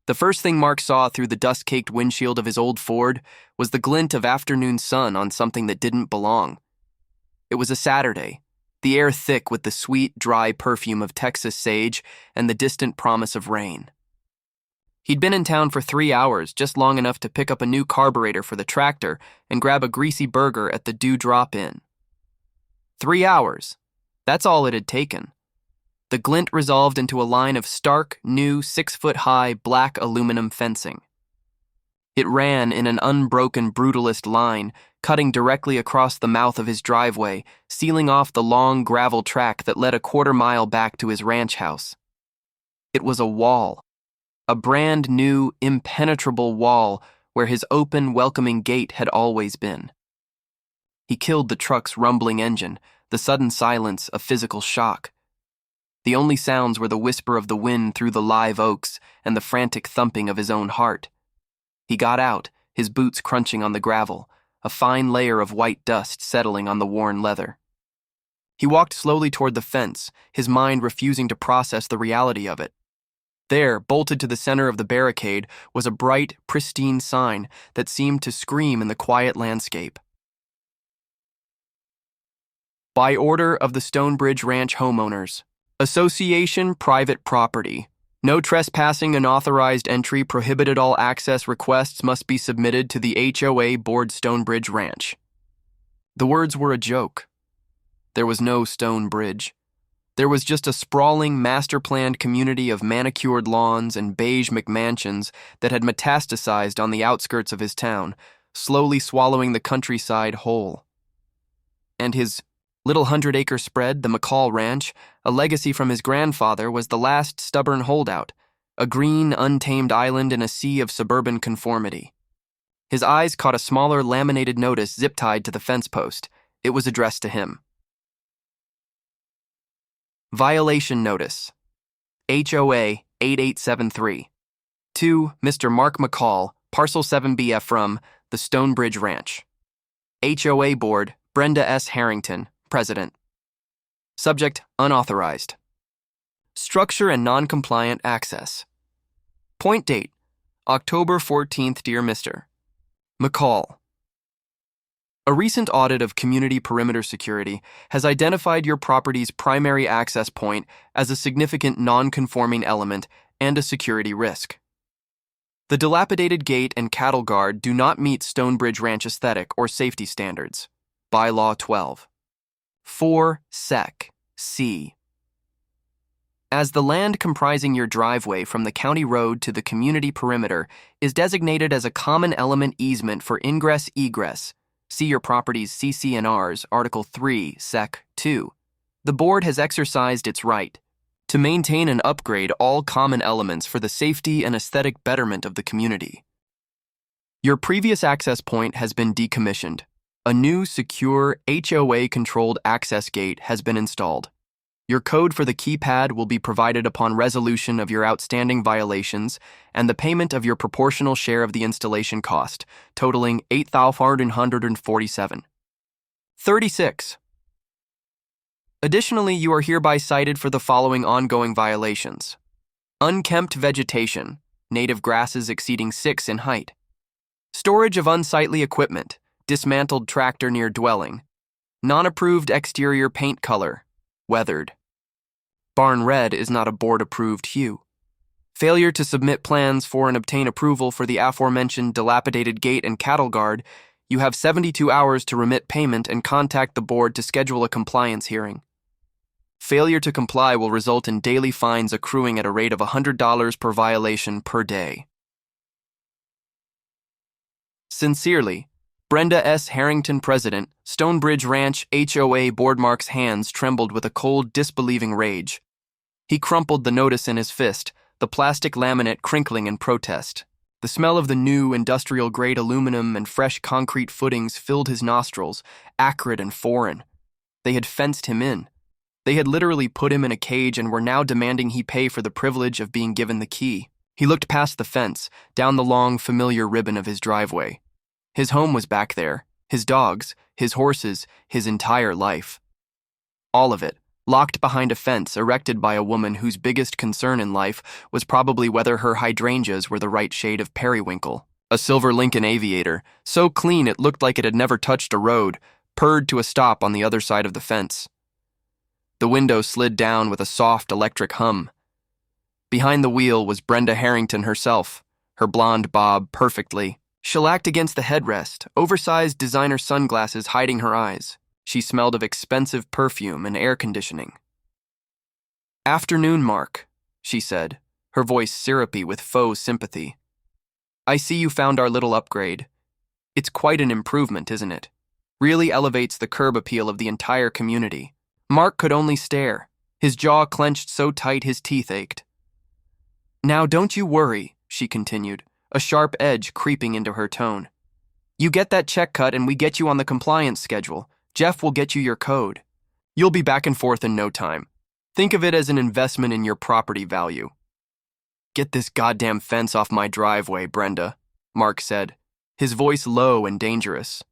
The first thing Mark saw through the dust-caked windshield of his old Ford was the glint of afternoon sun on something that didn't belong. It was a Saturday, the air thick with the sweet, dry perfume of Texas sage and the distant promise of rain. He'd been in town for 3 hours, just long enough to pick up a new carburetor for the tractor and grab a greasy burger at the Dewdrop Inn. 3 hours. That's all it had taken. The glint resolved into a line of stark, new, 6-foot-high black aluminum fencing. It ran in an unbroken brutalist line, cutting directly across the mouth of his driveway, sealing off the long gravel track that led a quarter-mile back to his ranch house. It was a wall, a brand-new, impenetrable wall where his open, welcoming gate had always been. He killed the truck's rumbling engine, the sudden silence a physical shock. The only sounds were the whisper of the wind through the live oaks and the frantic thumping of his own heart. He got out, his boots crunching on the gravel, a fine layer of white dust settling on the worn leather. He walked slowly toward the fence, his mind refusing to process the reality of it. There, bolted to the center of the barricade, was a bright, pristine sign that seemed to scream in the quiet landscape. By order of the Stonebridge Ranch homeowners. Association private property. No trespassing, unauthorized entry prohibited. All access requests must be submitted to the HOA Board Stonebridge Ranch. The words were a joke. There was no stone bridge. There was just a sprawling, master-planned community of manicured lawns and beige McMansions that had metastasized on the outskirts of his town, slowly swallowing the countryside whole. And his little 100-acre spread, the McCall Ranch, a legacy from his grandfather, was the last stubborn holdout, a green, untamed island in a sea of suburban conformity. His eyes caught a smaller laminated notice zip-tied to the fence post. It was addressed to him. Violation Notice. HOA 8873. To Mr. Mark McCall, Parcel 7BF from the Stonebridge Ranch. HOA Board, Brenda S. Harrington, President. Subject, unauthorized. Structure and non-compliant access. Point date, October 14th, dear Mr. McCall. A recent audit of community perimeter security has identified your property's primary access point as a significant non-conforming element and a security risk. The dilapidated gate and cattle guard do not meet Stonebridge Ranch aesthetic or safety standards. Bylaw 12. 4 Sec. C. As the land comprising your driveway from the county road to the community perimeter is designated as a common element easement for ingress-egress, see your property's CC&Rs, Article 3, Sec. 2, the board has exercised its right to maintain and upgrade all common elements for the safety and aesthetic betterment of the community. Your previous access point has been decommissioned. A new, secure, HOA-controlled access gate has been installed. Your code for the keypad will be provided upon resolution of your outstanding violations and the payment of your proportional share of the installation cost, totaling $8,147. 36. Additionally, you are hereby cited for the following ongoing violations. Unkempt vegetation, native grasses exceeding 6 in height. Storage of unsightly equipment, dismantled tractor near dwelling. Non-approved exterior paint color, weathered. Barn red is not a board-approved hue. Failure to submit plans for and obtain approval for the aforementioned dilapidated gate and cattle guard. You have 72 hours to remit payment and contact the board to schedule a compliance hearing. Failure to comply will result in daily fines accruing at a rate of $100 per violation per day. Sincerely, Brenda S. Harrington, President, Stonebridge Ranch HOA Board. Mark's hands trembled with a cold, disbelieving rage. He crumpled the notice in his fist, the plastic laminate crinkling in protest. The smell of the new, industrial-grade aluminum and fresh concrete footings filled his nostrils, acrid and foreign. They had fenced him in. They had literally put him in a cage and were now demanding he pay for the privilege of being given the key. He looked past the fence, down the long, familiar ribbon of his driveway. His home was back there, his dogs, his horses, his entire life. All of it, locked behind a fence erected by a woman whose biggest concern in life was probably whether her hydrangeas were the right shade of periwinkle. A silver Lincoln Aviator, so clean it looked like it had never touched a road, purred to a stop on the other side of the fence. The window slid down with a soft electric hum. Behind the wheel was Brenda Harrington herself, her blonde bob perfectly shellacked against the headrest, oversized designer sunglasses hiding her eyes. She smelled of expensive perfume and air conditioning. "Afternoon, Mark," she said, her voice syrupy with faux sympathy. "I see you found our little upgrade. It's quite an improvement, isn't it? Really elevates the curb appeal of the entire community." Mark could only stare, his jaw clenched so tight his teeth ached. "Now don't you worry," she continued, a sharp edge creeping into her tone. "You get that check cut and we get you on the compliance schedule. Jeff will get you your code. You'll be back and forth in no time. Think of it as an investment in your property value." "Get this goddamn fence off my driveway, Brenda," Mark said, his voice low and dangerous.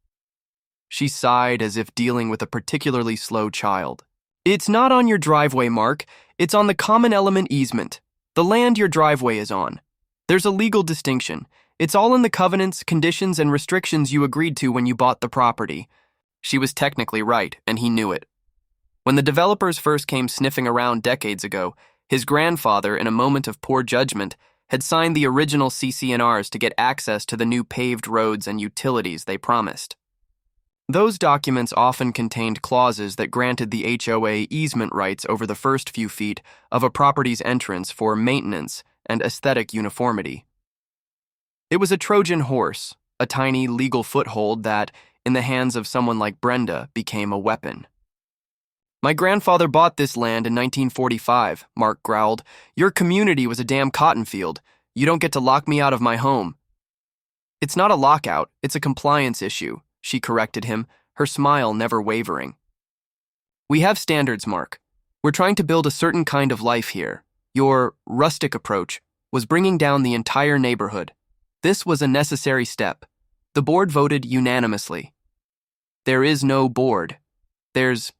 She sighed as if dealing with a particularly slow child. "It's not on your driveway, Mark. It's on the common element easement, the land your driveway is on. There's a legal distinction. It's all in the covenants, conditions, and restrictions you agreed to when you bought the property." She was technically right, and he knew it. When the developers first came sniffing around decades ago, his grandfather, in a moment of poor judgment, had signed the original CC&Rs to get access to the new paved roads and utilities they promised. Those documents often contained clauses that granted the HOA easement rights over the first few feet of a property's entrance for maintenance and aesthetic uniformity. It was a Trojan horse, a tiny legal foothold that, in the hands of someone like Brenda, became a weapon. "My grandfather bought this land in 1945, Mark growled. "Your community was a damn cotton field. You don't get to lock me out of my home." "It's not a lockout, it's a compliance issue," she corrected him, her smile never wavering. "We have standards, Mark. We're trying to build a certain kind of life here. Your rustic approach was bringing down the entire neighborhood. This was a necessary step. The board voted unanimously." "There is no board. There's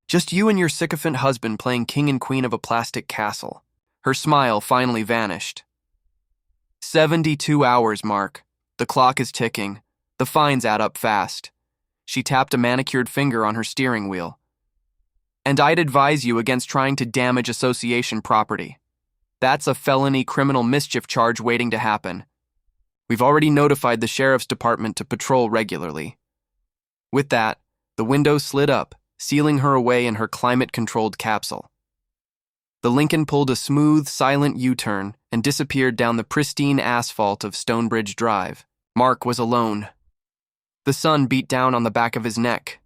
just you and your sycophant husband playing king and queen of a plastic castle." Her smile finally vanished. 72 hours, Mark. The clock is ticking. The fines add up fast." She tapped a manicured finger on her steering wheel. "And I'd advise you against trying to damage association property. That's a felony criminal mischief charge waiting to happen. We've already notified the sheriff's department to patrol regularly." With that, the window slid up, sealing her away in her climate-controlled capsule. The Lincoln pulled a smooth, silent U-turn and disappeared down the pristine asphalt of Stonebridge Drive. Mark was alone. The sun beat down on the back of his neck.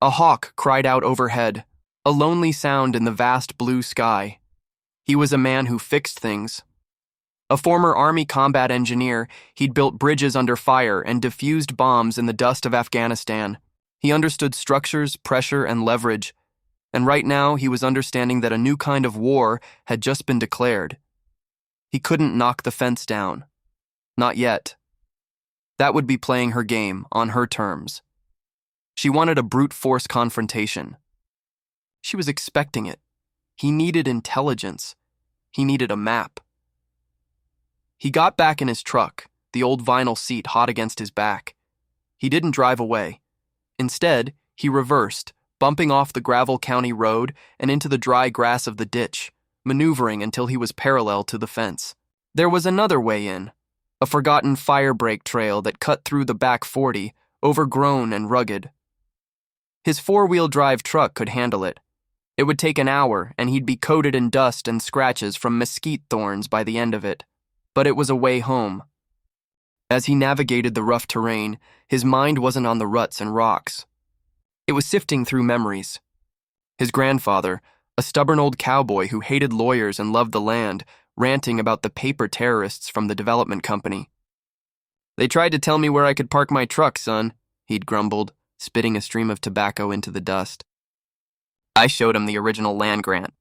A hawk cried out overhead, a lonely sound in the vast blue sky. He was a man who fixed things. A former Army combat engineer, he'd built bridges under fire and diffused bombs in the dust of Afghanistan. He understood structures, pressure, and leverage. And right now, he was understanding that a new kind of war had just been declared. He couldn't knock the fence down. Not yet. That would be playing her game on her terms. She wanted a brute force confrontation. She was expecting it. He needed intelligence. He needed a map. He got back in his truck, the old vinyl seat hot against his back. He didn't drive away. Instead, he reversed, bumping off the gravel county road and into the dry grass of the ditch, maneuvering until he was parallel to the fence. There was another way in, a forgotten fire break trail that cut through the back 40, overgrown and rugged. His four-wheel drive truck could handle it. It would take an hour, and he'd be coated in dust and scratches from mesquite thorns by the end of it. But it was a way home. As he navigated the rough terrain, his mind wasn't on the ruts and rocks. It was sifting through memories. His grandfather, a stubborn old cowboy who hated lawyers and loved the land, ranting about the paper terrorists from the development company. "They tried to tell me where I could park my truck, son," he'd grumbled, spitting a stream of tobacco into the dust. I showed him the original land grant,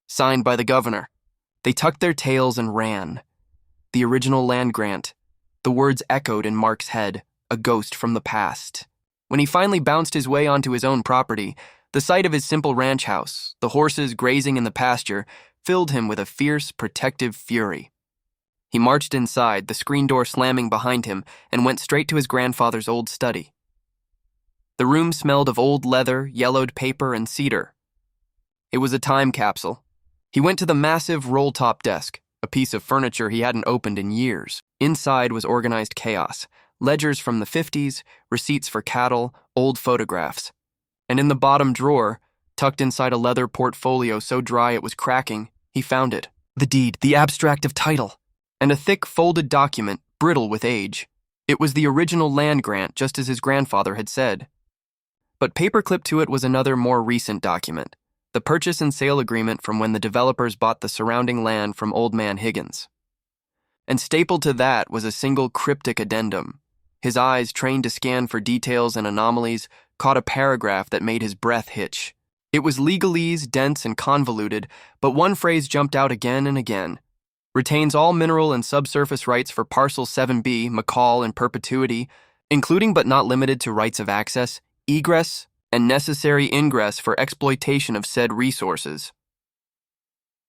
signed by the governor. They tucked their tails and ran. The original land grant. The words echoed in Mark's head, a ghost from the past. When he finally bounced his way onto his own property, The sight of his simple ranch house, the horses grazing in the pasture, filled him with a fierce, protective fury. He marched inside, the screen door slamming behind him, and went straight to his grandfather's old study. The room smelled of old leather, yellowed paper, and cedar. It was a time capsule. He went to the massive roll-top desk, a piece of furniture he hadn't opened in years. Inside was organized chaos, ledgers from the 50s, receipts for cattle, old photographs. And in the bottom drawer, tucked inside a leather portfolio so dry it was cracking, he found it. The deed, the abstract of title, and a thick folded document, brittle with age. It was the original land grant, just as his grandfather had said. But paperclipped to it was another more recent document, the purchase and sale agreement from when the developers bought the surrounding land from Old Man Higgins. And stapled to that was a single cryptic addendum. His eyes, trained to scan for details and anomalies, caught a paragraph that made his breath hitch. It was legalese, dense, and convoluted, but one phrase jumped out again and again. Retains all mineral and subsurface rights for Parcel 7B, McCall, in perpetuity, including but not limited to rights of access, egress, and necessary ingress for exploitation of said resources.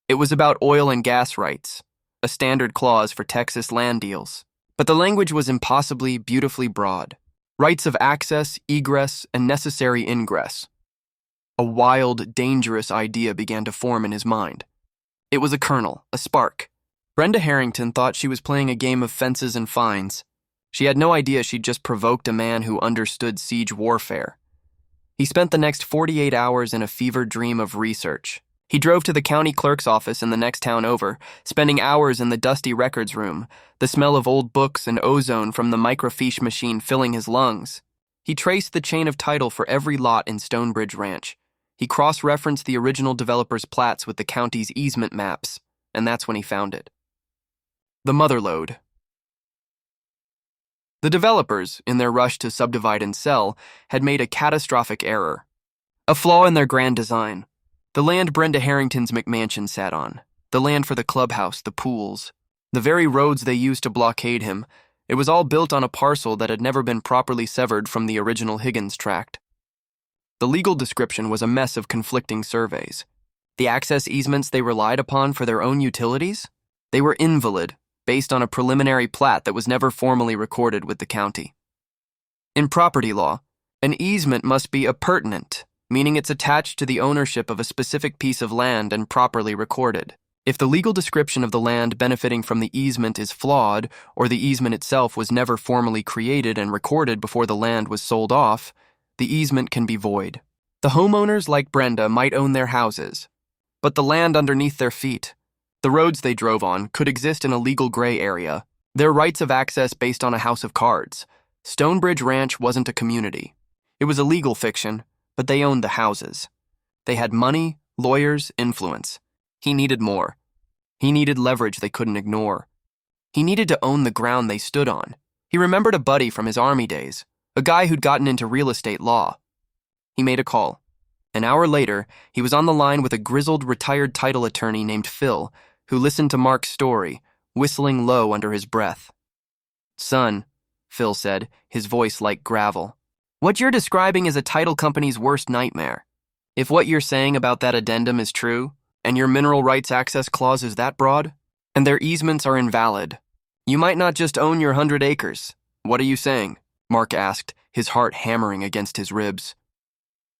It was about oil and gas rights, a standard clause for Texas land deals. But the language was impossibly, beautifully broad. Rights of access, egress, and necessary ingress. A wild, dangerous idea began to form in his mind. It was a kernel, a spark. Brenda Harrington thought she was playing a game of fences and fines. She had no idea she'd just provoked a man who understood siege warfare. He spent the next 48 hours in a fevered dream of research. He drove to the county clerk's office in the next town over, spending hours in the dusty records room, the smell of old books and ozone from the microfiche machine filling his lungs. He traced the chain of title for every lot in Stonebridge Ranch. He cross-referenced the original developer's plats with the county's easement maps, and that's when he found it. The motherlode. The developers, in their rush to subdivide and sell, had made a catastrophic error. A flaw in their grand design. The land Brenda Harrington's McMansion sat on. The land for the clubhouse, the pools. The very roads they used to blockade him. It was all built on a parcel that had never been properly severed from the original Higgins tract. The legal description was a mess of conflicting surveys. The access easements they relied upon for their own utilities? They were invalid, based on a preliminary plat that was never formally recorded with the county. In property law, an easement must be appurtenant, meaning it's attached to the ownership of a specific piece of land and properly recorded. If the legal description of the land benefiting from the easement is flawed, or the easement itself was never formally created and recorded before the land was sold off, the easement can be void. The homeowners, like Brenda, might own their houses, but the land underneath their feet, the roads they drove on, could exist in a legal gray area, their rights of access based on a house of cards. Stonebridge Ranch wasn't a community. It was a legal fiction, but they owned the houses. They had money, lawyers, influence. He needed more. He needed leverage they couldn't ignore. He needed to own the ground they stood on. He remembered a buddy from his army days, a guy who'd gotten into real estate law. He made a call. An hour later, he was on the line with a grizzled retired title attorney named Phil, who listened to Mark's story, whistling low under his breath. "Son," Phil said, his voice like gravel, "what you're describing is a title company's worst nightmare. If what you're saying about that addendum is true, and your mineral rights access clause is that broad, and their easements are invalid, you might not just own your 100 acres. What are you saying?" Mark asked, his heart hammering against his ribs.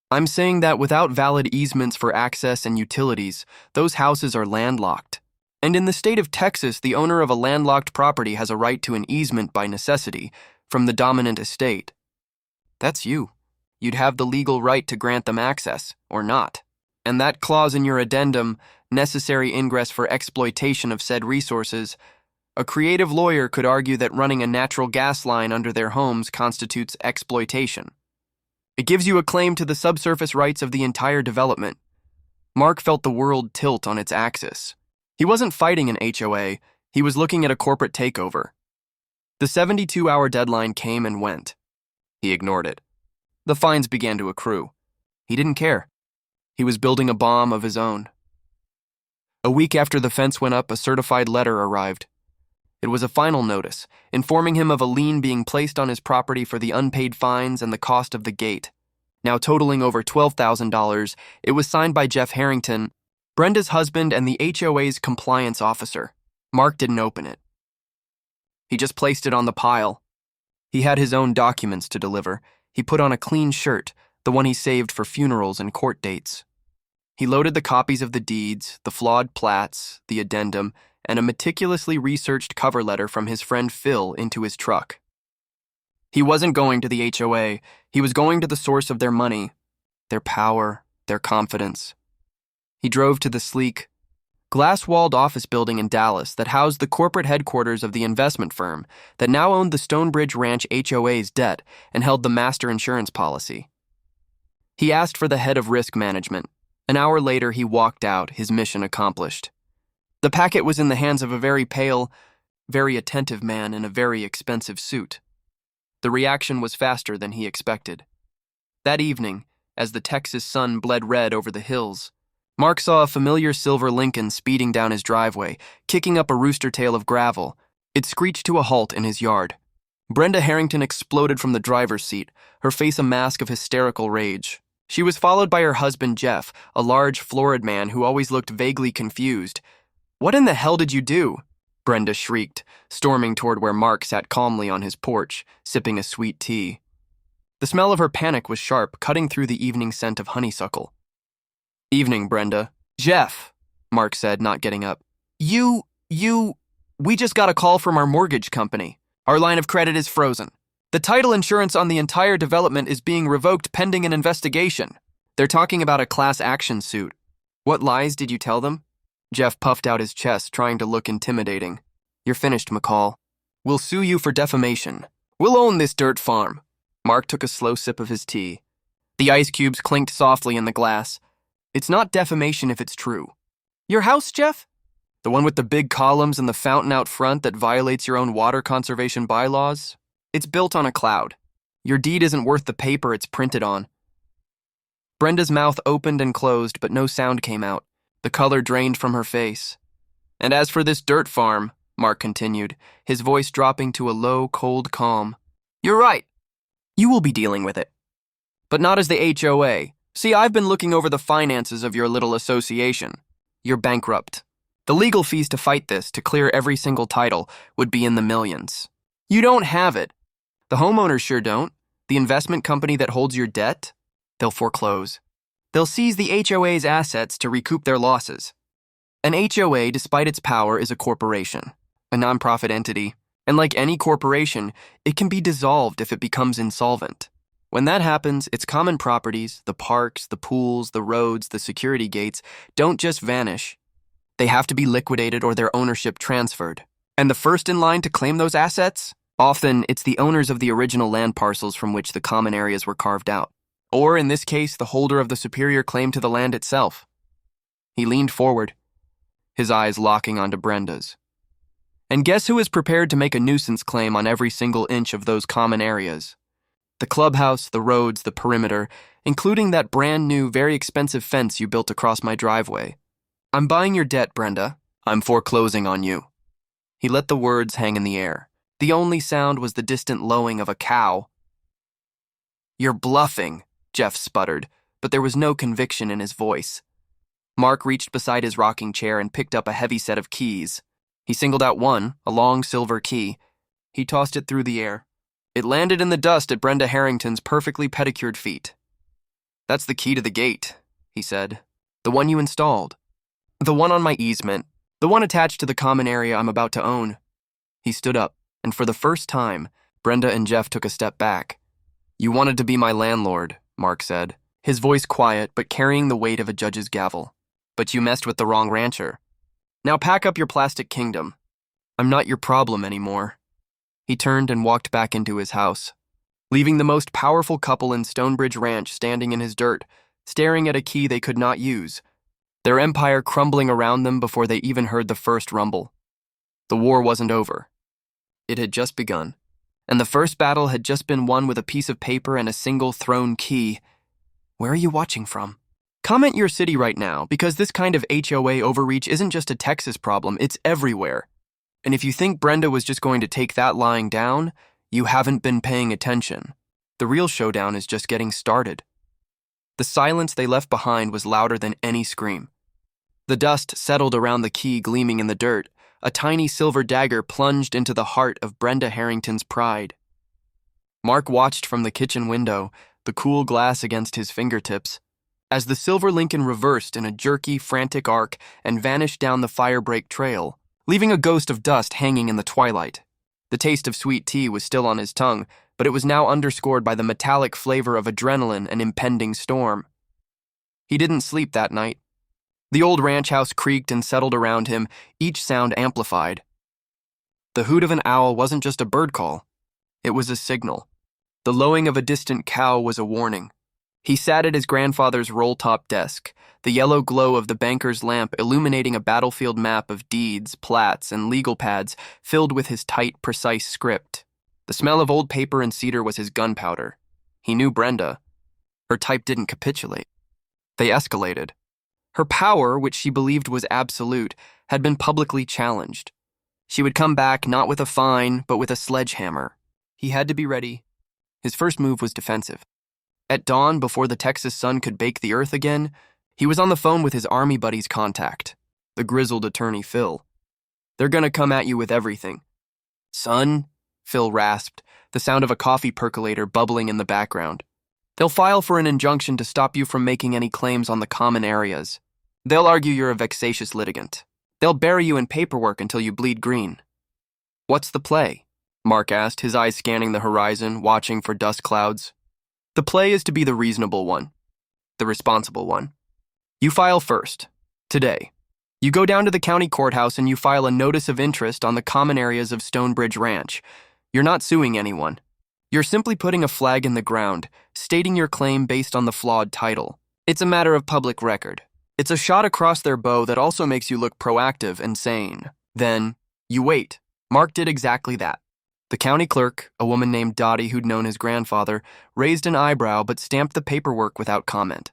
"I'm saying that without valid easements for access and utilities, those houses are landlocked. And in the state of Texas, the owner of a landlocked property has a right to an easement by necessity from the dominant estate. That's you. You'd have the legal right to grant them access, or not. And that clause in your addendum, necessary ingress for exploitation of said resources, a creative lawyer could argue that running a natural gas line under their homes constitutes exploitation. It gives you a claim to the subsurface rights of the entire development." Mark felt the world tilt on its axis. He wasn't fighting an HOA, he was looking at a corporate takeover. The 72-hour deadline came and went. He ignored it. The fines began to accrue. He didn't care. He was building a bomb of his own. A week after the fence went up, a certified letter arrived. It was a final notice, informing him of a lien being placed on his property for the unpaid fines and the cost of the gate. now totaling over $12,000. It was signed by Jeff Harrington, Brenda's husband and the HOA's compliance officer. Mark didn't open it. He just placed it on the pile. He had his own documents to deliver. He put on a clean shirt, the one he saved for funerals and court dates. He loaded the copies of the deeds, the flawed plats, the addendum, and a meticulously researched cover letter from his friend Phil into his truck. He wasn't going to the HOA. He was going to the source of their money, their power, their confidence. He drove to the sleek, glass-walled office building in Dallas that housed the corporate headquarters of the investment firm that now owned the Stonebridge Ranch HOA's debt and held the master insurance policy. He asked for the head of risk management. An hour later, he walked out, his mission accomplished. The packet was in the hands of a very pale, very attentive man in a very expensive suit. The reaction was faster than he expected. That evening, as the Texas sun bled red over the hills, Mark saw a familiar silver Lincoln speeding down his driveway, kicking up a rooster tail of gravel. It screeched to a halt in his yard. Brenda Harrington exploded from the driver's seat, her face a mask of hysterical rage. She was followed by her husband Jeff, a large, florid man who always looked vaguely confused. "What in the hell did you do?" Brenda shrieked, storming toward where Mark sat calmly on his porch, sipping a sweet tea. The smell of her panic was sharp, cutting through the evening scent of honeysuckle. "Evening, Brenda." "Jeff," Mark said, not getting up. We just got a call from our mortgage company. Our line of credit is frozen. The title insurance on the entire development is being revoked pending an investigation. They're talking about a class action suit. What lies did you tell them?" Jeff puffed out his chest, trying to look intimidating. "You're finished, McCall. We'll sue you for defamation. We'll own this dirt farm." Mark took a slow sip of his tea. The ice cubes clinked softly in the glass. "It's not defamation if it's true." "Your house, Jeff? The one with the big columns and the fountain out front that violates your own water conservation bylaws? It's built on a cloud. Your deed isn't worth the paper it's printed on." Brenda's mouth opened and closed, but no sound came out. The color drained from her face. "And as for this dirt farm," Mark continued, his voice dropping to a low, cold calm, "you're right. You will be dealing with it. But not as the HOA. See, I've been looking over the finances of your little association. You're bankrupt. The legal fees to fight this, to clear every single title, would be in the millions. You don't have it. The homeowners sure don't. The investment company that holds your debt, they'll foreclose. They'll seize the HOA's assets to recoup their losses. An HOA, despite its power, is a corporation, a nonprofit entity, and like any corporation, it can be dissolved if it becomes insolvent. When that happens, its common properties, the parks, the pools, the roads, the security gates, don't just vanish. They have to be liquidated or their ownership transferred. And the first in line to claim those assets? Often, it's the owners of the original land parcels from which the common areas were carved out. Or, in this case, the holder of the superior claim to the land itself. He leaned forward, his eyes locking onto Brenda's. And guess who is prepared to make a nuisance claim on every single inch of those common areas? The clubhouse, the roads, the perimeter, including that brand new, very expensive fence you built across my driveway. I'm buying your debt, Brenda. I'm foreclosing on you. He let the words hang in the air. The only sound was the distant lowing of a cow. "You're bluffing," Jeff sputtered, but there was no conviction in his voice. Mark reached beside his rocking chair and picked up a heavy set of keys. He singled out one, a long silver key. He tossed it through the air. It landed in the dust at Brenda Harrington's perfectly pedicured feet. "That's the key to the gate," he said. "The one you installed. The one on my easement. The one attached to the common area I'm about to own." He stood up, and for the first time, Brenda and Jeff took a step back. "You wanted to be my landlord," Mark said, his voice quiet but carrying the weight of a judge's gavel. "But you messed with the wrong rancher. Now pack up your plastic kingdom. I'm not your problem anymore." He turned and walked back into his house, leaving the most powerful couple in Stonebridge Ranch standing in his dirt, staring at a key they could not use, their empire crumbling around them before they even heard the first rumble. The war wasn't over. It had just begun, and the first battle had just been won with a piece of paper and a single thrown key. Where are you watching from? Comment your city right now, because this kind of HOA overreach isn't just a Texas problem, it's everywhere. And if you think Brenda was just going to take that lying down, you haven't been paying attention. The real showdown is just getting started. The silence they left behind was louder than any scream. The dust settled around the key gleaming in the dirt. A tiny silver dagger plunged into the heart of Brenda Harrington's pride. Mark watched from the kitchen window, the cool glass against his fingertips, as the silver Lincoln reversed in a jerky, frantic arc and vanished down the firebreak trail, leaving a ghost of dust hanging in the twilight. The taste of sweet tea was still on his tongue, but it was now underscored by the metallic flavor of adrenaline and impending storm. He didn't sleep that night. The old ranch house creaked and settled around him, each sound amplified. The hoot of an owl wasn't just a bird call. It was a signal. The lowing of a distant cow was a warning. He sat at his grandfather's roll-top desk, the yellow glow of the banker's lamp illuminating a battlefield map of deeds, plats, and legal pads filled with his tight, precise script. The smell of old paper and cedar was his gunpowder. He knew Brenda. Her type didn't capitulate. They escalated. Her power, which she believed was absolute, had been publicly challenged. She would come back not with a fine, but with a sledgehammer. He had to be ready. His first move was defensive. At dawn, before the Texas sun could bake the earth again, he was on the phone with his army buddy's contact, the grizzled attorney Phil. "They're gonna come at you with everything." "Son," Phil rasped, the sound of a coffee percolator bubbling in the background. "They'll file for an injunction to stop you from making any claims on the common areas. They'll argue you're a vexatious litigant. They'll bury you in paperwork until you bleed green." "What's the play?" Mark asked, his eyes scanning the horizon, watching for dust clouds. "The play is to be the reasonable one, the responsible one. You file first, today. You go down to the county courthouse and you file a notice of interest on the common areas of Stonebridge Ranch. You're not suing anyone. You're simply putting a flag in the ground, stating your claim based on the flawed title. It's a matter of public record. It's a shot across their bow that also makes you look proactive and sane. Then, you wait." Mark did exactly that. The county clerk, a woman named Dottie who'd known his grandfather, raised an eyebrow but stamped the paperwork without comment.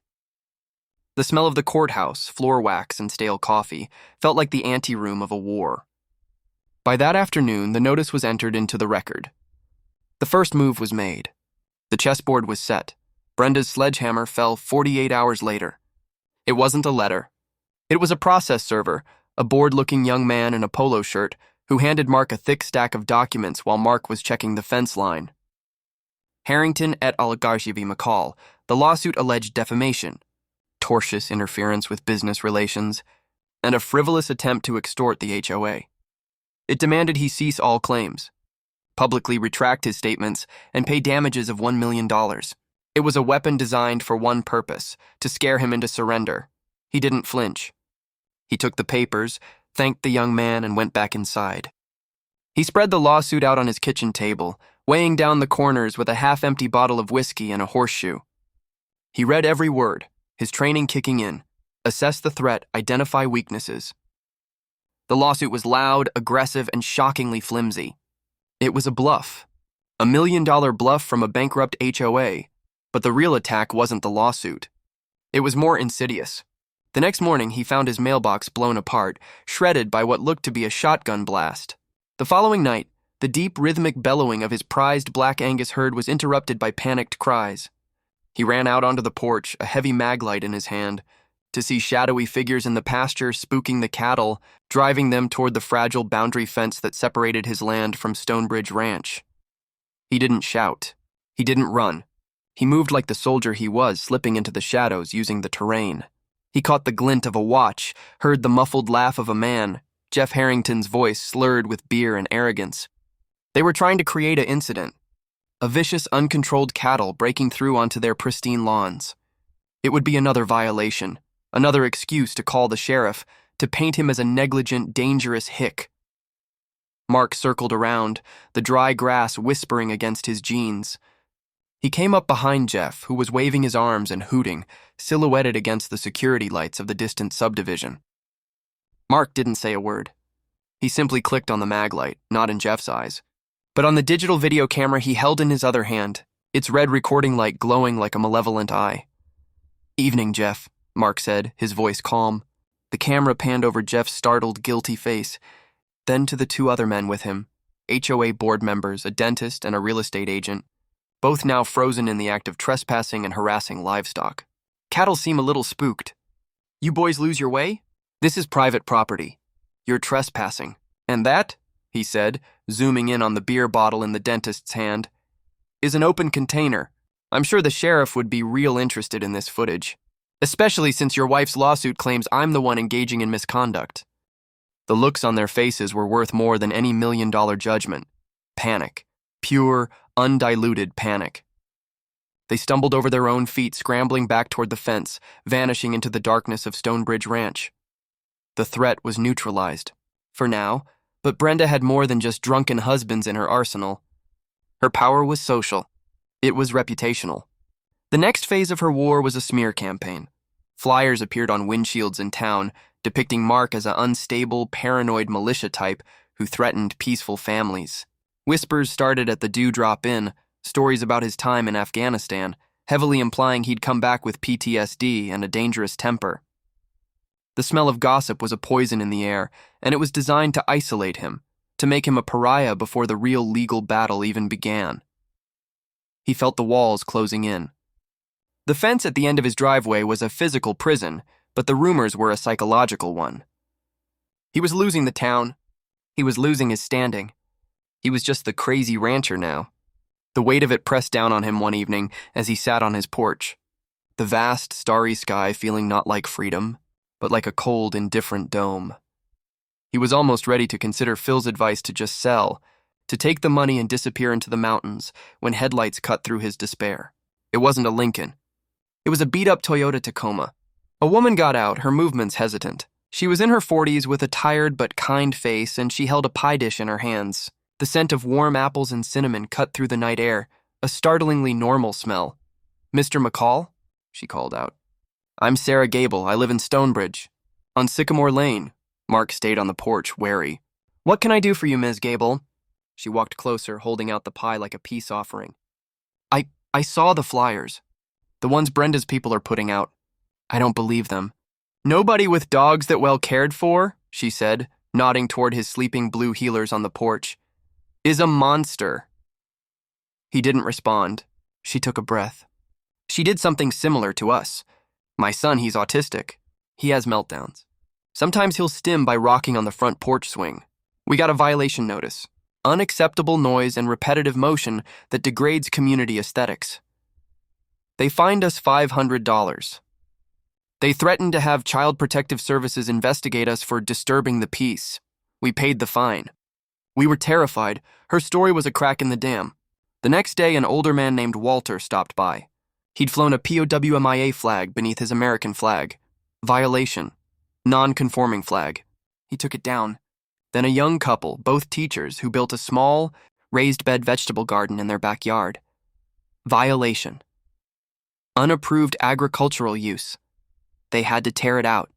The smell of the courthouse, floor wax, and stale coffee felt like the anteroom of a war. By that afternoon, the notice was entered into the record. The first move was made. The chessboard was set. Brenda's sledgehammer fell 48 hours later. It wasn't a letter. It was a process server, a bored-looking young man in a polo shirt who handed Mark a thick stack of documents while Mark was checking the fence line. Harrington et al. Garcia v. McCall. The lawsuit alleged defamation, tortious interference with business relations, and a frivolous attempt to extort the HOA. It demanded he cease all claims, publicly retract his statements, and pay damages of $1 million. It was a weapon designed for one purpose, to scare him into surrender. He didn't flinch. He took the papers, thanked the young man, and went back inside. He spread the lawsuit out on his kitchen table, weighing down the corners with a half-empty bottle of whiskey and a horseshoe. He read every word, his training kicking in, assess the threat, identify weaknesses. The lawsuit was loud, aggressive, and shockingly flimsy. It was a bluff. $1 million bluff from a bankrupt HOA, but the real attack wasn't the lawsuit. It was more insidious. The next morning, he found his mailbox blown apart, shredded by what looked to be a shotgun blast. The following night, the deep, rhythmic bellowing of his prized Black Angus herd was interrupted by panicked cries. He ran out onto the porch, a heavy maglite in his hand, to see shadowy figures in the pasture spooking the cattle, driving them toward the fragile boundary fence that separated his land from Stonebridge Ranch. He didn't shout. He didn't run. He moved like the soldier he was, slipping into the shadows using the terrain. He caught the glint of a watch, heard the muffled laugh of a man, Jeff Harrington's voice slurred with beer and arrogance. They were trying to create an incident, a vicious, uncontrolled cattle breaking through onto their pristine lawns. It would be another violation, another excuse to call the sheriff, to paint him as a negligent, dangerous hick. Mark circled around, the dry grass whispering against his jeans. He came up behind Jeff, who was waving his arms and hooting, silhouetted against the security lights of the distant subdivision. Mark didn't say a word. He simply clicked on the maglite, not in Jeff's eyes, but on the digital video camera he held in his other hand, its red recording light glowing like a malevolent eye. "Evening, Jeff," Mark said, his voice calm. The camera panned over Jeff's startled, guilty face, then to the two other men with him, HOA board members, a dentist and a real estate agent, both now frozen in the act of trespassing and harassing livestock. Cattle seem a little spooked. You boys lose your way? This is private property. You're trespassing. And that, he said, zooming in on the beer bottle in the dentist's hand, is an open container. I'm sure the sheriff would be real interested in this footage, especially since your wife's lawsuit claims I'm the one engaging in misconduct. The looks on their faces were worth more than any $1,000,000 judgment. Panic. Pure, undiluted panic. They stumbled over their own feet, scrambling back toward the fence, vanishing into the darkness of Stonebridge Ranch. The threat was neutralized, for now, but Brenda had more than just drunken husbands in her arsenal. Her power was social. It was reputational. The next phase of her war was a smear campaign. Flyers appeared on windshields in town, depicting Mark as an unstable, paranoid militia type who threatened peaceful families. Whispers started at the Dewdrop Inn, stories about his time in Afghanistan, heavily implying he'd come back with PTSD and a dangerous temper. The smell of gossip was a poison in the air, and it was designed to isolate him, to make him a pariah before the real legal battle even began. He felt the walls closing in. The fence at the end of his driveway was a physical prison, but the rumors were a psychological one. He was losing the town. He was losing his standing. He was just the crazy rancher now. The weight of it pressed down on him one evening as he sat on his porch. The vast, starry sky feeling not like freedom, but like a cold, indifferent dome. He was almost ready to consider Phil's advice to just sell, to take the money and disappear into the mountains, when headlights cut through his despair. It wasn't a Lincoln. It was a beat-up Toyota Tacoma. A woman got out, her movements hesitant. She was in her 40s with a tired but kind face, and she held a pie dish in her hands. The scent of warm apples and cinnamon cut through the night air, a startlingly normal smell. "Mr. McCall?" she called out. "I'm Sarah Gable. I live in Stonebridge." "On Sycamore Lane." Mark stayed on the porch, wary. "What can I do for you, Ms. Gable?" She walked closer, holding out the pie like a peace offering. I saw the flyers. The ones Brenda's people are putting out. I don't believe them." "Nobody with dogs that well cared for," she said, nodding toward his sleeping blue heelers on the porch, "is a monster." He didn't respond. She took a breath. "She did something similar to us. My son, he's autistic. He has meltdowns. Sometimes he'll stim by rocking on the front porch swing. We got a violation notice. Unacceptable noise and repetitive motion that degrades community aesthetics. They fined us $500. They threatened to have Child Protective Services investigate us for disturbing the peace. We paid the fine. We were terrified. Her story was a crack in the dam. The next day, an older man named Walter stopped by. He'd flown a POWMIA flag beneath his American flag. Violation. Non-conforming flag. He took it down. Then a young couple, both teachers, who built a small, raised-bed vegetable garden in their backyard. Violation. Unapproved agricultural use. They had to tear it out.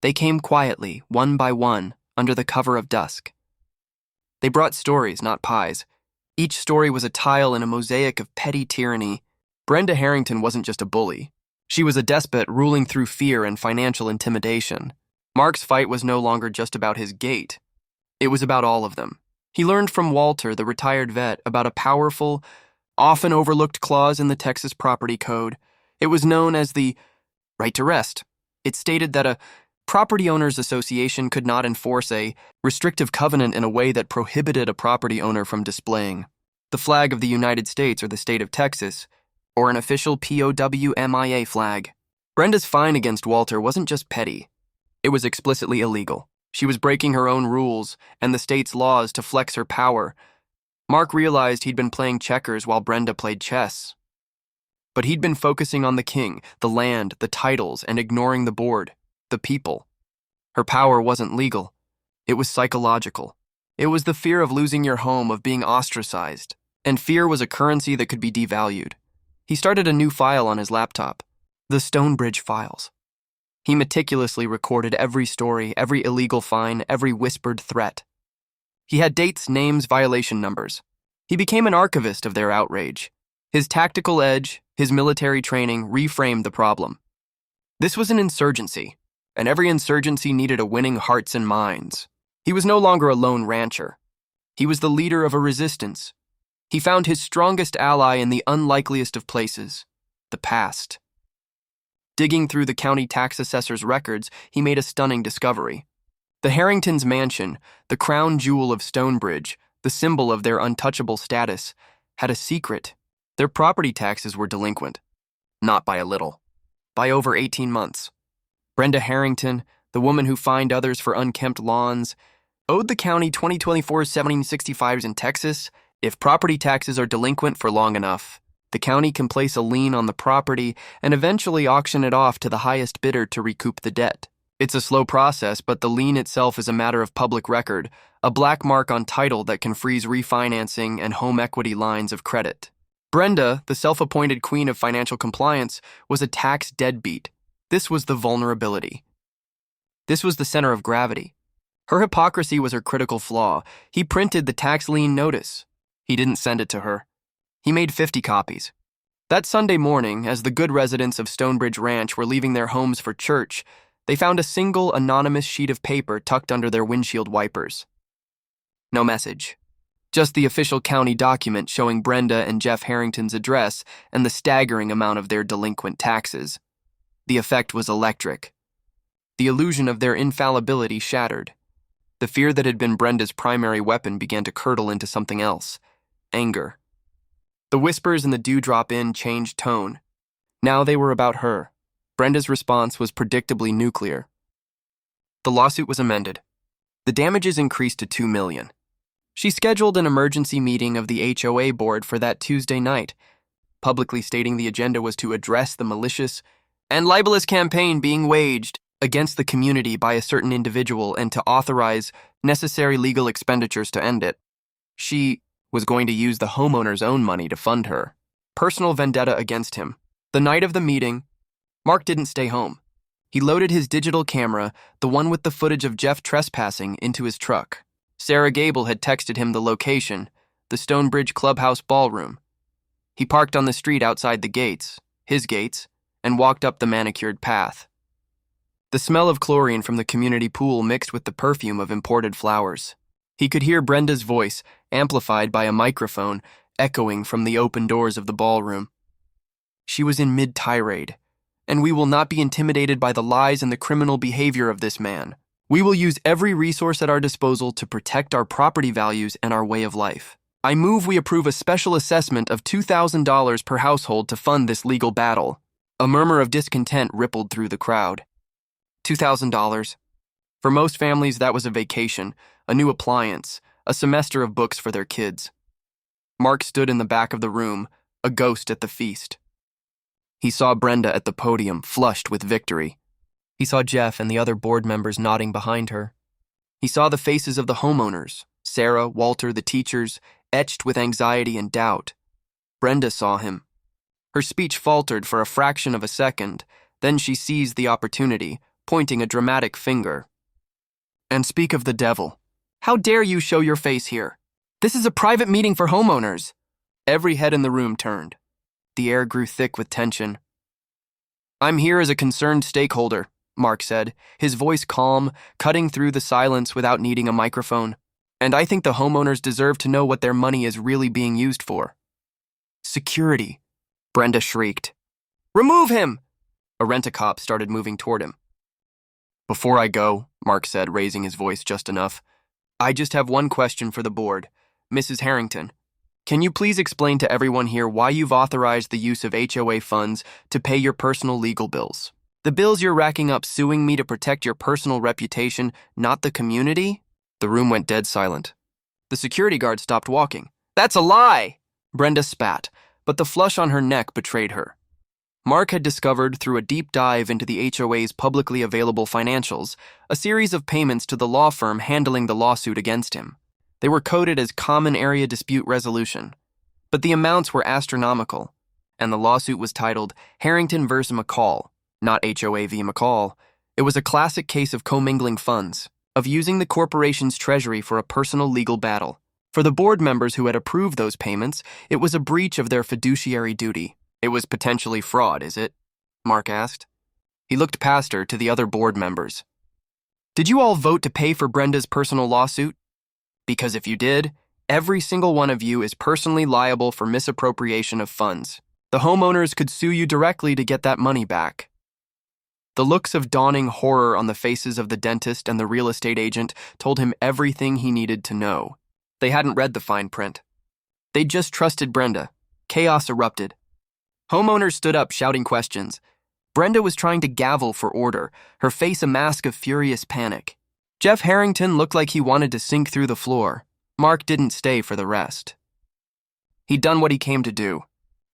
They came quietly, one by one, under the cover of dusk. They brought stories, not pies. Each story was a tile in a mosaic of petty tyranny. Brenda Harrington wasn't just a bully. She was a despot ruling through fear and financial intimidation. Mark's fight was no longer just about his gait. It was about all of them. He learned from Walter, the retired vet, about a powerful, often overlooked clause in the Texas Property Code. It was known as the right to rest. It stated that a property owners association could not enforce a restrictive covenant in a way that prohibited a property owner from displaying the flag of the United States or the state of Texas, or an official POWMIA flag. Brenda's fine against Walter wasn't just petty. It was explicitly illegal. She was breaking her own rules and the state's laws to flex her power. Mark realized he'd been playing checkers while Brenda played chess. But he'd been focusing on the king, the land, the titles, and ignoring the board, the people. Her power wasn't legal. It was psychological. It was the fear of losing your home, of being ostracized. And fear was a currency that could be devalued. He started a new file on his laptop, the Stonebridge Files. He meticulously recorded every story, every illegal fine, every whispered threat. He had dates, names, violation numbers. He became an archivist of their outrage. His tactical edge, his military training reframed the problem. This was an insurgency, and every insurgency needed a winning hearts and minds. He was no longer a lone rancher. He was the leader of a resistance. He found his strongest ally in the unlikeliest of places, the past. Digging through the county tax assessor's records, he made a stunning discovery. The Harringtons' mansion, the crown jewel of Stonebridge, the symbol of their untouchable status, had a secret. Their property taxes were delinquent. Not by a little. By over 18 months. Brenda Harrington, the woman who fined others for unkempt lawns, owed the county 2024 1765s in Texas. If property taxes are delinquent for long enough, the county can place a lien on the property and eventually auction it off to the highest bidder to recoup the debt. It's a slow process, but the lien itself is a matter of public record, a black mark on title that can freeze refinancing and home equity lines of credit. Brenda, the self-appointed queen of financial compliance, was a tax deadbeat. This was the vulnerability. This was the center of gravity. Her hypocrisy was her critical flaw. He printed the tax lien notice. He didn't send it to her. He made 50 copies. That Sunday morning, as the good residents of Stonebridge Ranch were leaving their homes for church, they found a single anonymous sheet of paper tucked under their windshield wipers. No message. Just the official county document showing Brenda and Jeff Harrington's address and the staggering amount of their delinquent taxes. The effect was electric. The illusion of their infallibility shattered. The fear that had been Brenda's primary weapon began to curdle into something else. Anger. The whispers in the dewdrop inn changed tone. Now they were about her. Brenda's response was predictably nuclear. The lawsuit was amended. The damages increased to $2 million. She scheduled an emergency meeting of the HOA board for that Tuesday night, publicly stating the agenda was to address the malicious and libelous campaign being waged against the community by a certain individual and to authorize necessary legal expenditures to end it. She was going to use the homeowner's own money to fund her personal vendetta against him. The night of the meeting, Mark didn't stay home. He loaded his digital camera, the one with the footage of Jeff trespassing, into his truck. Sarah Gable had texted him the location, the Stonebridge Clubhouse Ballroom. He parked on the street outside the gates, his gates, and walked up the manicured path. The smell of chlorine from the community pool mixed with the perfume of imported flowers. He could hear Brenda's voice, amplified by a microphone, echoing from the open doors of the ballroom. She was in mid-tirade, and we will not be intimidated by the lies and the criminal behavior of this man. We will use every resource at our disposal to protect our property values and our way of life. I move we approve a special assessment of $2,000 per household to fund this legal battle. A murmur of discontent rippled through the crowd. $2,000. For most families, that was a vacation, a new appliance, a semester of books for their kids. Mark stood in the back of the room, a ghost at the feast. He saw Brenda at the podium, flushed with victory. He saw Jeff and the other board members nodding behind her. He saw the faces of the homeowners, Sarah, Walter, the teachers, etched with anxiety and doubt. Brenda saw him. Her speech faltered for a fraction of a second, then she seized the opportunity, pointing a dramatic finger. And speak of the devil. How dare you show your face here? This is a private meeting for homeowners. Every head in the room turned. The air grew thick with tension. I'm here as a concerned stakeholder, Mark said, his voice calm, cutting through the silence without needing a microphone. And I think the homeowners deserve to know what their money is really being used for. Security, Brenda shrieked. Remove him! A rent-a-cop started moving toward him. Before I go, Mark said, raising his voice just enough, I just have one question for the board. Mrs. Harrington, can you please explain to everyone here why you've authorized the use of HOA funds to pay your personal legal bills? The bills you're racking up suing me to protect your personal reputation, not the community? The room went dead silent. The security guard stopped walking. That's a lie! Brenda spat, but the flush on her neck betrayed her. Mark had discovered through a deep dive into the HOA's publicly available financials a series of payments to the law firm handling the lawsuit against him. They were coded as common area dispute resolution, but the amounts were astronomical, and the lawsuit was titled Harrington vs. McCall, not HOA v. McCall. It was a classic case of commingling funds, of using the corporation's treasury for a personal legal battle. For the board members who had approved those payments, it was a breach of their fiduciary duty. It was potentially fraud, is it? Mark asked. He looked past her to the other board members. Did you all vote to pay for Brenda's personal lawsuit? Because if you did, every single one of you is personally liable for misappropriation of funds. The homeowners could sue you directly to get that money back. The looks of dawning horror on the faces of the dentist and the real estate agent told him everything he needed to know. They hadn't read the fine print. They'd just trusted Brenda. Chaos erupted. Homeowners stood up shouting questions. Brenda was trying to gavel for order, her face a mask of furious panic. Jeff Harrington looked like he wanted to sink through the floor. Mark didn't stay for the rest. He'd done what he came to do.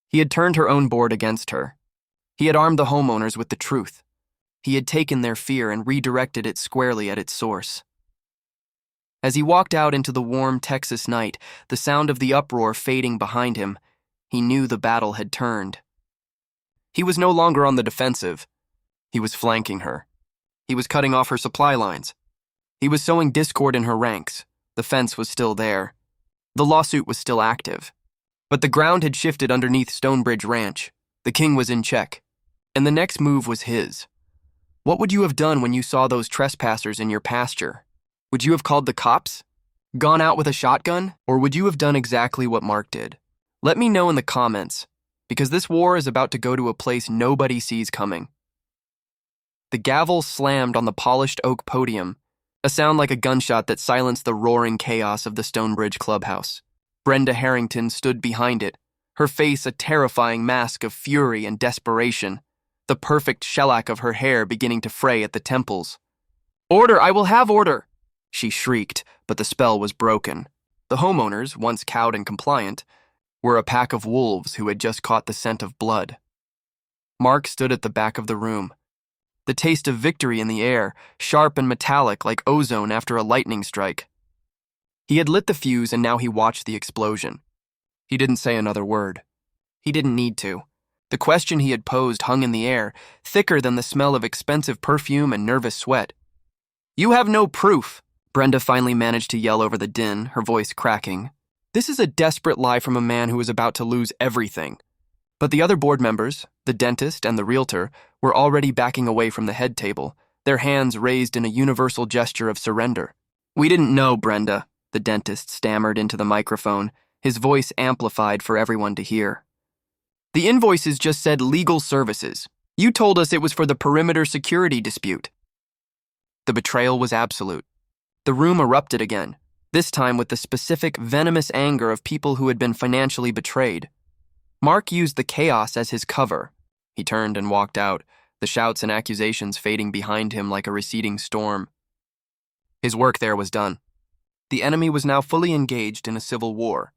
He had turned her own board against her. He had armed the homeowners with the truth. He had taken their fear and redirected it squarely at its source. As he walked out into the warm Texas night, the sound of the uproar fading behind him, he knew the battle had turned. He was no longer on the defensive. He was flanking her. He was cutting off her supply lines. He was sowing discord in her ranks. The fence was still there. The lawsuit was still active. But the ground had shifted underneath Stonebridge Ranch. The king was in check. And the next move was his. What would you have done when you saw those trespassers in your pasture? Would you have called the cops? Gone out with a shotgun? Or would you have done exactly what Mark did? Let me know in the comments, because this war is about to go to a place nobody sees coming. The gavel slammed on the polished oak podium, a sound like a gunshot that silenced the roaring chaos of the Stonebridge clubhouse. Brenda Harrington stood behind it, her face a terrifying mask of fury and desperation, the perfect shellac of her hair beginning to fray at the temples. "Order! I will have order!" she shrieked, but the spell was broken. The homeowners, once cowed and compliant, were a pack of wolves who had just caught the scent of blood. Mark stood at the back of the room, the taste of victory in the air, sharp and metallic like ozone after a lightning strike. He had lit the fuse and now he watched the explosion. He didn't say another word. He didn't need to. The question he had posed hung in the air, thicker than the smell of expensive perfume and nervous sweat. "You have no proof," Brenda finally managed to yell over the din, her voice cracking. This is a desperate lie from a man who was about to lose everything. But the other board members, the dentist and the realtor, were already backing away from the head table, their hands raised in a universal gesture of surrender. "We didn't know, Brenda," the dentist stammered into the microphone, his voice amplified for everyone to hear. "The invoices just said legal services. You told us it was for the perimeter security dispute." The betrayal was absolute. The room erupted again, this time with the specific, venomous anger of people who had been financially betrayed. Mark used the chaos as his cover. He turned and walked out, the shouts and accusations fading behind him like a receding storm. His work there was done. The enemy was now fully engaged in a civil war.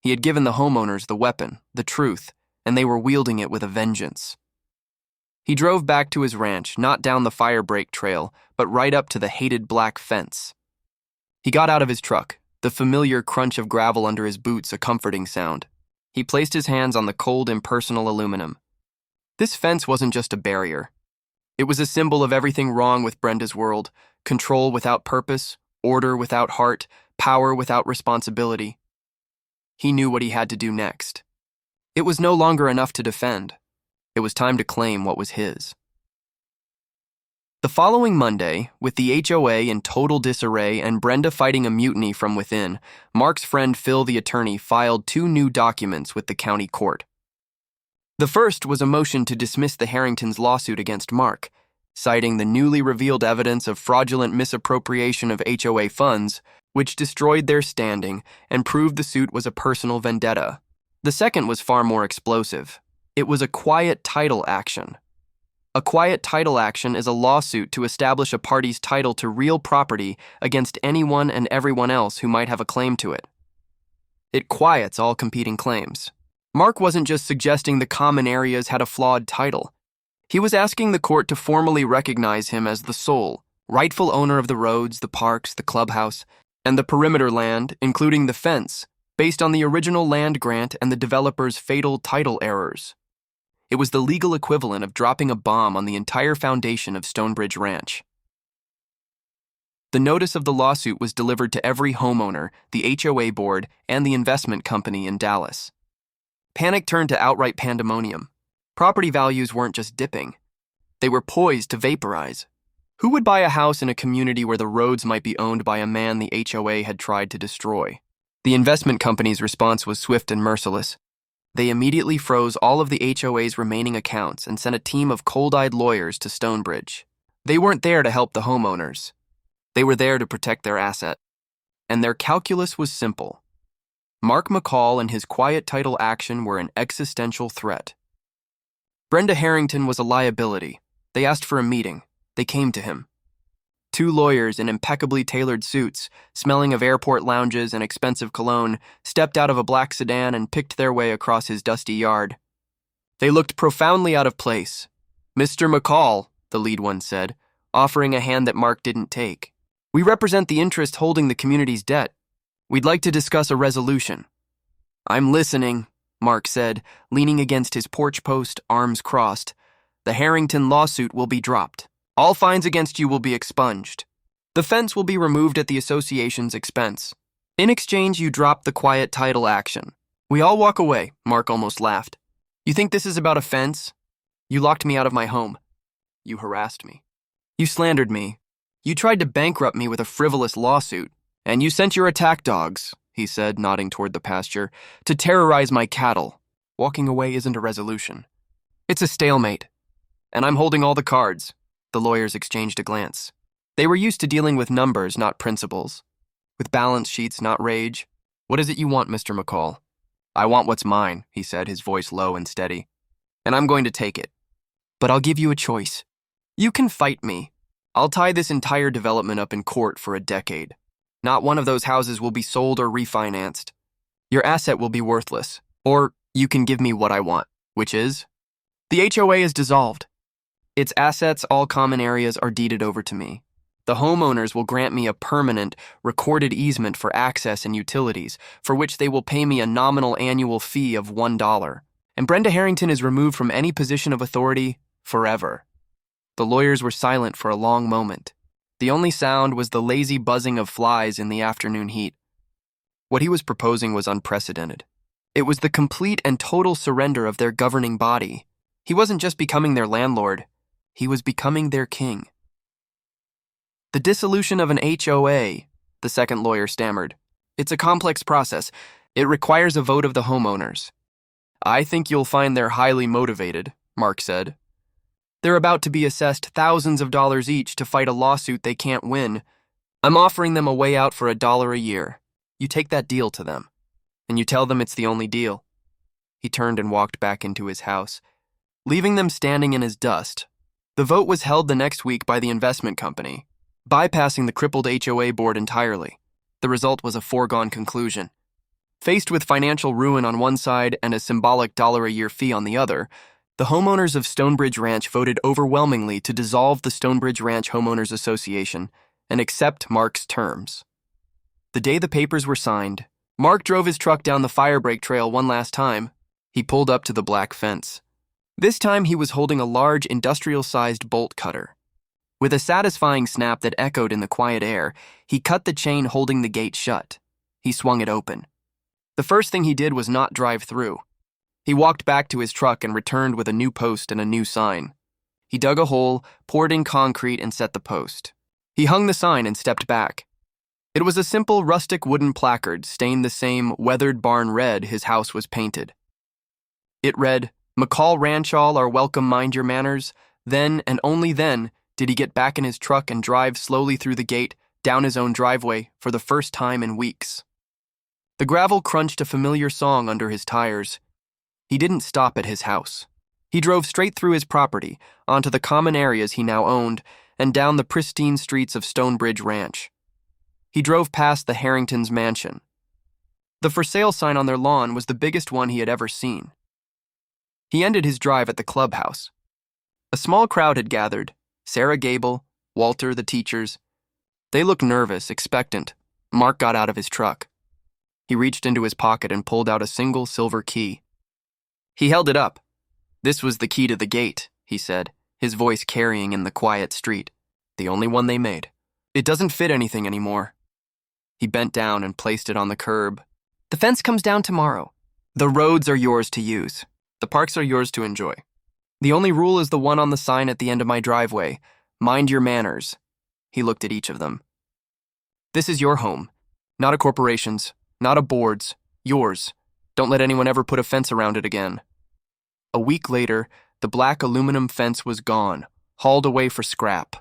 He had given the homeowners the weapon, the truth, and they were wielding it with a vengeance. He drove back to his ranch, not down the fire break trail, but right up to the hated black fence. He got out of his truck, the familiar crunch of gravel under his boots a comforting sound. He placed his hands on the cold, impersonal aluminum. This fence wasn't just a barrier. It was a symbol of everything wrong with Brenda's world: control without purpose, order without heart, power without responsibility. He knew what he had to do next. It was no longer enough to defend. It was time to claim what was his. The following Monday, with the HOA in total disarray and Brenda fighting a mutiny from within, Mark's friend Phil the attorney filed 2 new documents with the county court. The first was a motion to dismiss the Harringtons' lawsuit against Mark, citing the newly revealed evidence of fraudulent misappropriation of HOA funds, which destroyed their standing and proved the suit was a personal vendetta. The second was far more explosive. It was a quiet title action. A quiet title action is a lawsuit to establish a party's title to real property against anyone and everyone else who might have a claim to it. It quiets all competing claims. Mark wasn't just suggesting the common areas had a flawed title. He was asking the court to formally recognize him as the sole, rightful owner of the roads, the parks, the clubhouse, and the perimeter land, including the fence, based on the original land grant and the developer's fatal title errors. It was the legal equivalent of dropping a bomb on the entire foundation of Stonebridge Ranch. The notice of the lawsuit was delivered to every homeowner, the HOA board, and the investment company in Dallas. Panic turned to outright pandemonium. Property values weren't just dipping. They were poised to vaporize. Who would buy a house in a community where the roads might be owned by a man the HOA had tried to destroy? The investment company's response was swift and merciless. They immediately froze all of the HOA's remaining accounts and sent a team of cold-eyed lawyers to Stonebridge. They weren't there to help the homeowners. They were there to protect their asset. And their calculus was simple. Mark McCall and his quiet title action were an existential threat. Brenda Harrington was a liability. They asked for a meeting. They came to him. Two lawyers in impeccably tailored suits, smelling of airport lounges and expensive cologne, stepped out of a black sedan and picked their way across his dusty yard. They looked profoundly out of place. "Mr. McCall," the lead one said, offering a hand that Mark didn't take. "We represent the interest holding the community's debt. We'd like to discuss a resolution." "I'm listening," Mark said, leaning against his porch post, arms crossed. "The Harrington lawsuit will be dropped. All fines against you will be expunged. The fence will be removed at the association's expense. In exchange, you drop the quiet title action." "We all walk away," Mark almost laughed. "You think this is about a fence? You locked me out of my home. You harassed me. You slandered me. You tried to bankrupt me with a frivolous lawsuit. And you sent your attack dogs," he said, nodding toward the pasture, "to terrorize my cattle. Walking away isn't a resolution. It's a stalemate. And I'm holding all the cards." The lawyers exchanged a glance. They were used to dealing with numbers, not principles. With balance sheets, not rage. "What is it you want, Mr. McCall?" "I want what's mine," he said, his voice low and steady. "And I'm going to take it. But I'll give you a choice. You can fight me. I'll tie this entire development up in court for a decade. Not one of those houses will be sold or refinanced. Your asset will be worthless. Or you can give me what I want, which is, the HOA is dissolved. Its assets, all common areas, are deeded over to me. The homeowners will grant me a permanent, recorded easement for access and utilities, for which they will pay me a nominal annual fee of $1. And Brenda Harrington is removed from any position of authority forever." The lawyers were silent for a long moment. The only sound was the lazy buzzing of flies in the afternoon heat. What he was proposing was unprecedented. It was the complete and total surrender of their governing body. He wasn't just becoming their landlord. He was becoming their king. "The dissolution of an HOA," the second lawyer stammered. "It's a complex process. It requires a vote of the homeowners." "I think you'll find they're highly motivated," Mark said. "They're about to be assessed thousands of dollars each to fight a lawsuit they can't win. I'm offering them a way out for $1 a year. You take that deal to them, and you tell them it's the only deal." He turned and walked back into his house, leaving them standing in his dust. The vote was held the next week by the investment company, bypassing the crippled HOA board entirely. The result was a foregone conclusion. Faced with financial ruin on one side and a symbolic $1-a-year fee on the other, the homeowners of Stonebridge Ranch voted overwhelmingly to dissolve the Stonebridge Ranch Homeowners Association and accept Mark's terms. The day the papers were signed, Mark drove his truck down the firebreak trail one last time. He pulled up to the black fence. This time he was holding a large industrial-sized bolt cutter. With a satisfying snap that echoed in the quiet air, he cut the chain holding the gate shut. He swung it open. The first thing he did was not drive through. He walked back to his truck and returned with a new post and a new sign. He dug a hole, poured in concrete, and set the post. He hung the sign and stepped back. It was a simple, rustic wooden placard stained the same weathered barn red his house was painted. It read, "McCall Ranch all are welcome, mind your manners." Then, and only then, did he get back in his truck and drive slowly through the gate, down his own driveway, for the first time in weeks. The gravel crunched a familiar song under his tires. He didn't stop at his house. He drove straight through his property, onto the common areas he now owned, and down the pristine streets of Stonebridge Ranch. He drove past the Harringtons' mansion. The for sale sign on their lawn was the biggest one he had ever seen. He ended his drive at the clubhouse. A small crowd had gathered. Sarah Gable, Walter, the teachers. They looked nervous, expectant. Mark got out of his truck. He reached into his pocket and pulled out a single silver key. He held it up. "This was the key to the gate," he said, his voice carrying in the quiet street. "The only one they made. It doesn't fit anything anymore." He bent down and placed it on the curb. "The fence comes down tomorrow. The roads are yours to use. The parks are yours to enjoy. The only rule is the one on the sign at the end of my driveway. Mind your manners." He looked at each of them. "This is your home, not a corporation's, not a board's, yours. Don't let anyone ever put a fence around it again. A week later, the black aluminum fence was gone, hauled away for scrap.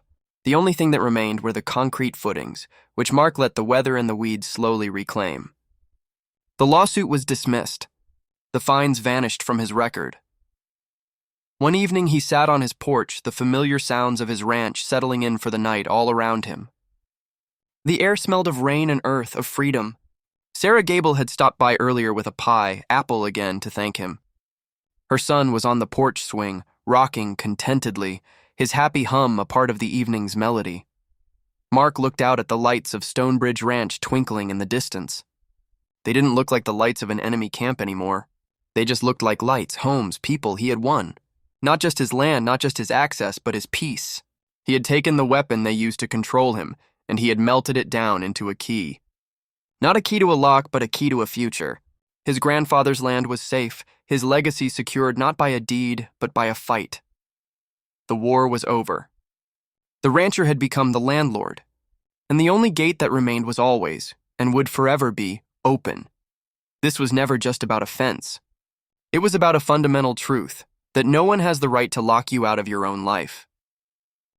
The only thing that remained were the concrete footings, which Mark let the weather and the weeds slowly reclaim. The lawsuit was dismissed. The fines vanished from his record. One evening he sat on his porch, the familiar sounds of his ranch settling in for the night all around him. The air smelled of rain and earth, of freedom. Sarah Gable had stopped by earlier with a pie, apple again, to thank him. Her son was on the porch swing, rocking contentedly, his happy hum a part of the evening's melody. Mark looked out at the lights of Stonebridge Ranch twinkling in the distance. They didn't look like the lights of an enemy camp anymore. They just looked like lights, homes, people he had won. Not just his land, not just his access, but his peace. He had taken the weapon they used to control him, and he had melted it down into a key. Not a key to a lock, but a key to a future. His grandfather's land was safe, his legacy secured not by a deed, but by a fight. The war was over. The rancher had become the landlord, and the only gate that remained was always, and would forever be, open. This was never just about a fence. It was about a fundamental truth, that no one has the right to lock you out of your own life.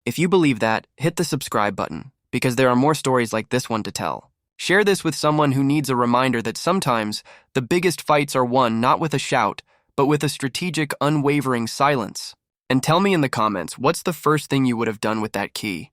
If you believe that, hit the subscribe button, because there are more stories like this one to tell. Share this with someone who needs a reminder that sometimes the biggest fights are won not with a shout, but with a strategic, unwavering silence. And tell me in the comments, what's the first thing you would have done with that key?